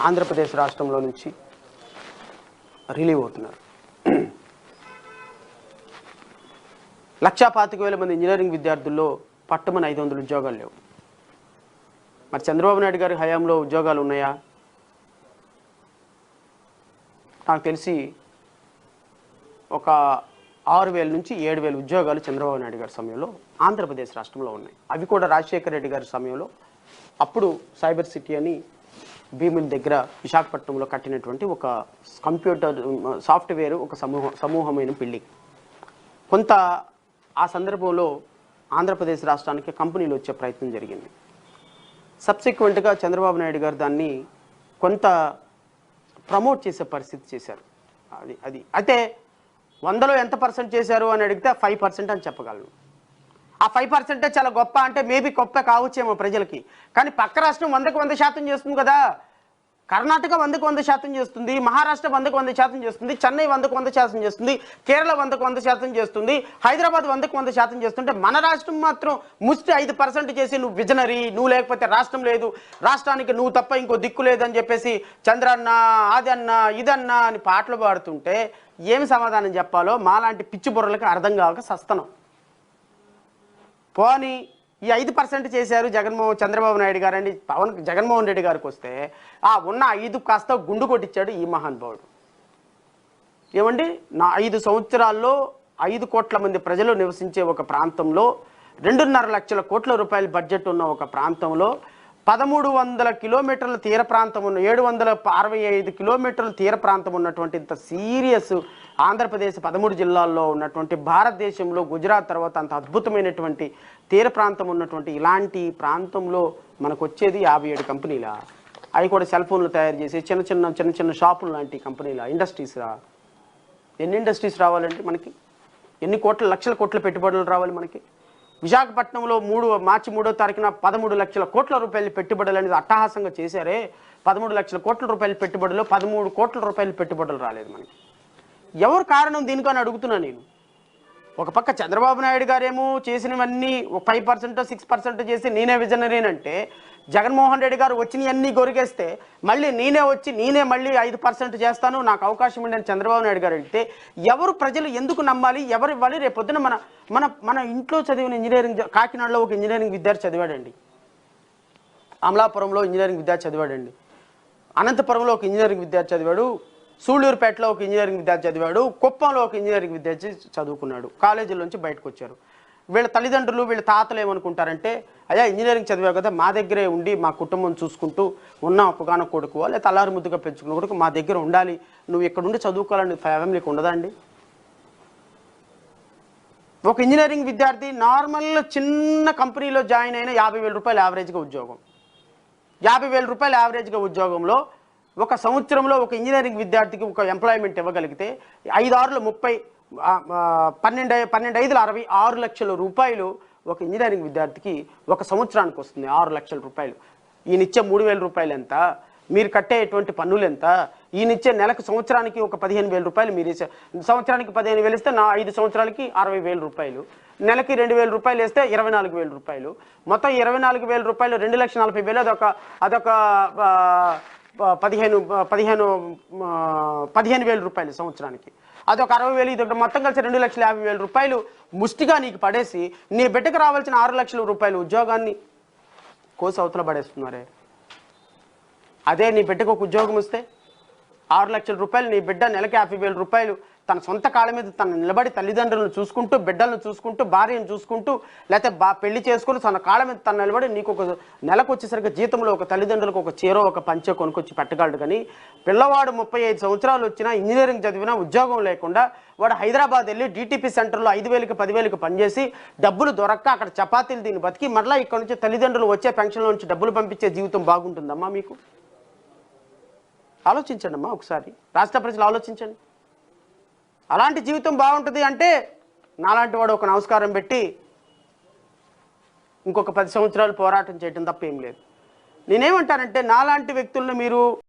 ఆంధ్రప్రదేశ్ రాష్ట్రంలో నుంచి రిలీవ్ అవుతున్నారు. 1,25,000 మంది ఇంజనీరింగ్ విద్యార్థుల్లో పట్టుమని 500 ఉద్యోగాలు లేవు. మరి చంద్రబాబు నాయుడు గారి హయాంలో ఉద్యోగాలు ఉన్నాయా? నాకు తెలిసి ఒక 6,000 నుంచి 7,000 ఉద్యోగాలు చంద్రబాబు నాయుడు గారి సమయంలో ఆంధ్రప్రదేశ్ రాష్ట్రంలో ఉన్నాయి. అవి కూడా రాజశేఖర రెడ్డి గారి సమయంలో అప్పుడు సైబర్ సిటీ అని భీముని దగ్గర విశాఖపట్నంలో కట్టినటువంటి ఒక కంప్యూటర్ సాఫ్ట్వేర్ ఒక సమూహమైన బిల్డింగ్. కొంత ఆ సందర్భంలో ఆంధ్రప్రదేశ్ రాష్ట్రానికి కంపెనీలు వచ్చే ప్రయత్నం జరిగింది. సబ్సిక్వెంట్గా చంద్రబాబు నాయుడు గారు దాన్ని కొంత ప్రమోట్ చేసే పరిస్థితి చేశారు. అది అయితే 100లో ఎంత పర్సెంట్ చేశారు అని అడిగితే 5% అని చెప్పగలను. ఆ 5% చాలా గొప్ప అంటే మేబీ గొప్ప కావచ్చేమో ప్రజలకి, కానీ పక్క రాష్ట్రం 100కు 100% చేస్తుంది కదా. కర్ణాటక 100కు 100% చేస్తుంది, మహారాష్ట్ర 100కు 100% చేస్తుంది, చెన్నై 100కు 100% చేస్తుంది, కేరళ 100కు 100% చేస్తుంది, హైదరాబాద్ 100కు 100% చేస్తుంటే మన రాష్ట్రం మాత్రం ముష్టి 5% చేసి నువ్వు విజనరీ, నువ్వు లేకపోతే రాష్ట్రం లేదు, రాష్ట్రానికి నువ్వు తప్ప ఇంకో దిక్కు లేదని చెప్పేసి చంద్రన్న అదన్న ఇదన్న అని పాటలు పాడుతుంటే ఏమి సమాధానం చెప్పాలో మాలాంటి పిచ్చి బుర్రలకి అర్థం కాక సస్తనం. పోనీ ఈ 5% చేశారు చంద్రబాబు నాయుడు గారు అండి. జగన్మోహన్ రెడ్డి గారికి వస్తే ఆ ఉన్న 5 కాస్త గుండు కొట్టించాడు ఈ మహానుభావుడు. ఏమండి, నా 5 సంవత్సరాల్లో 5 కోట్ల మంది ప్రజలు నివసించే ఒక ప్రాంతంలో 2.5 లక్షల కోట్ల రూపాయల బడ్జెట్ ఉన్న ఒక ప్రాంతంలో 1,300 కిలోమీటర్ల తీర ప్రాంతం ఉన్న 765 కిలోమీటర్ల తీర ప్రాంతం ఉన్నటువంటి ఇంత సీరియస్ ఆంధ్రప్రదేశ్ 13 జిల్లాల్లో ఉన్నటువంటి భారతదేశంలో గుజరాత్ తర్వాత అంత అద్భుతమైనటువంటి తీర ప్రాంతం ఉన్నటువంటి ఇలాంటి ప్రాంతంలో మనకు వచ్చేది 57 కంపెనీలా? అవి కూడా సెల్ ఫోన్లు తయారు చేసి చిన్న చిన్న షాపులు లాంటి కంపెనీలా? ఇండస్ట్రీస్రా? ఎన్ని ఇండస్ట్రీస్ రావాలంటే మనకి? ఎన్ని లక్షల కోట్ల పెట్టుబడులు రావాలి మనకి? విశాఖపట్నంలో మార్చి 3వ తారీఖున 13 లక్షల కోట్ల రూపాయలు పెట్టుబడులు అనేది అట్టహాసంగా చేశారే. 13 లక్షల కోట్ల రూపాయల పెట్టుబడులు 13 కోట్ల రూపాయల పెట్టుబడులు రాలేదు మనకి. ఎవరు కారణం దీనికని అడుగుతున్నా నేను. ఒక పక్క చంద్రబాబు నాయుడు గారేమో చేసినవన్నీ 5% 6% చేసి నేనే విజనరీ అంటే, జగన్మోహన్ రెడ్డి గారు వచ్చినవన్నీ గొరిగేస్తే మళ్ళీ నేనే మళ్ళీ 5% చేస్తాను, నాకు అవకాశం ఉండని చంద్రబాబు నాయుడు గారు అడిగితే ఎవరు ప్రజలు ఎందుకు నమ్మాలి? ఎవరు ఇవ్వాలి? రేపొద్దున మన మన మన ఇంట్లో చదివిన ఇంజనీరింగ్, కాకినాడలో ఒక ఇంజనీరింగ్ విద్యార్థి చదివాడండి, అమలాపురంలో ఇంజనీరింగ్ విద్యార్థి చదివాడండి, అనంతపురంలో ఒక ఇంజనీరింగ్ విద్యార్థి చదివాడు, సూళ్లూరుపేటలో ఒక ఇంజనీరింగ్ విద్యార్థి చదివాడు, కుప్పంలో ఒక ఇంజనీరింగ్ విద్యార్థి చదువుకున్నాడు. కాలేజీల నుంచి బయటకు వచ్చారు. వీళ్ళ తల్లిదండ్రులు వీళ్ళ తాతలు ఏమనుకుంటారంటే, అయ్యా ఇంజనీరింగ్ చదివావు కదా, మా దగ్గరే ఉండి మా కుటుంబం చూసుకుంటూ ఉన్న ఒక్కగానో కొడుకు లేదా అల్లారు ముద్దుగా పెంచుకున్న కొడుకు మా దగ్గర ఉండాలి, నువ్వు ఇక్కడ ఉండి చదువుకోవాలని ఫ్యామిలీకి ఉండదా అండి? ఒక ఇంజనీరింగ్ విద్యార్థి నార్మల్ చిన్న కంపెనీలో జాయిన్ అయిన 50,000 రూపాయలు యావరేజ్గా ఉద్యోగం, 50,000 రూపాయలు యావరేజ్గా ఉద్యోగంలో ఒక సంవత్సరంలో ఒక ఇంజనీరింగ్ విద్యార్థికి ఒక ఎంప్లాయ్మెంట్ ఇవ్వగలిగితే 5,6 30 12 5 60 6 లక్షల రూపాయలు ఒక ఇంజనీరింగ్ విద్యార్థికి ఒక సంవత్సరానికి వస్తుంది. 6 లక్షల రూపాయలు. ఈయనిచ్చే 3,000 రూపాయలు ఎంత? మీరు కట్టేటువంటి పన్నులు ఎంత? ఈయనిచ్చే నెలకు సంవత్సరానికి ఒక 15,000 రూపాయలు మీరు సంవత్సరానికి 15,000 ఇస్తే 5 సంవత్సరాలకి 60,000 రూపాయలు, నెలకి 2,000 రూపాయలు వేస్తే 24,000 రూపాయలు, మొత్తం 24,000 రూపాయలు 2,40,000 అదొక 15,000 రూపాయలు సంవత్సరానికి, అదొక 60,000, ఇదొక మొత్తం కలిసి 2,50,000 రూపాయలు ముష్టిగా నీకు పడేసి నీ బిడ్డకు రావాల్సిన 6 లక్షల రూపాయల ఉద్యోగాన్ని కోసి అవతల పడేస్తున్నారే. అదే నీ బిడ్డకు ఒక ఉద్యోగం వస్తే 6 లక్షల రూపాయలు, నీ బిడ్డ నెలకి 50,000 రూపాయలు తన సొంత కాళ్ళ మీద తను నిలబడి తల్లిదండ్రులను చూసుకుంటూ, బిడ్డలను చూసుకుంటూ, భార్యను చూసుకుంటూ, లేకపోతే పెళ్లి చేసుకుని తన కాళ్ళ మీద తను నిలబడి నీకు ఒక నెలకు వచ్చేసరికి జీతంలో ఒక తల్లిదండ్రులకు ఒక చీర ఒక పంచె కొనుక్కొచ్చి పెట్టగలడు. కానీ పిల్లవాడు 35 సంవత్సరాలు వచ్చినా ఇంజనీరింగ్ చదివినా ఉద్యోగం లేకుండా వాడు హైదరాబాద్ వెళ్ళి డిటిపి సెంటర్లో 5,000కి 10,000కి పనిచేసి డబ్బులు దొరక్క అక్కడ చపాతీలు దీన్ని బతికి మరలా ఇక్కడ నుంచి తల్లిదండ్రులు వచ్చే పెన్షన్లో నుంచి డబ్బులు పంపించే జీవితం బాగుంటుందమ్మా మీకు? ఆలోచించండి అమ్మా ఒకసారి, రాష్ట్ర ప్రజలు ఆలోచించండి. అలాంటి జీవితం బాగుంటుంది అంటే నాలాంటి వాడు ఒక నమస్కారం పెట్టి ఇంకొక 10 సంవత్సరాలు పోరాటం చేయటం తప్ప ఏం లేదు. నేనేమంటానంటే నాలాంటి వ్యక్తులను మీరు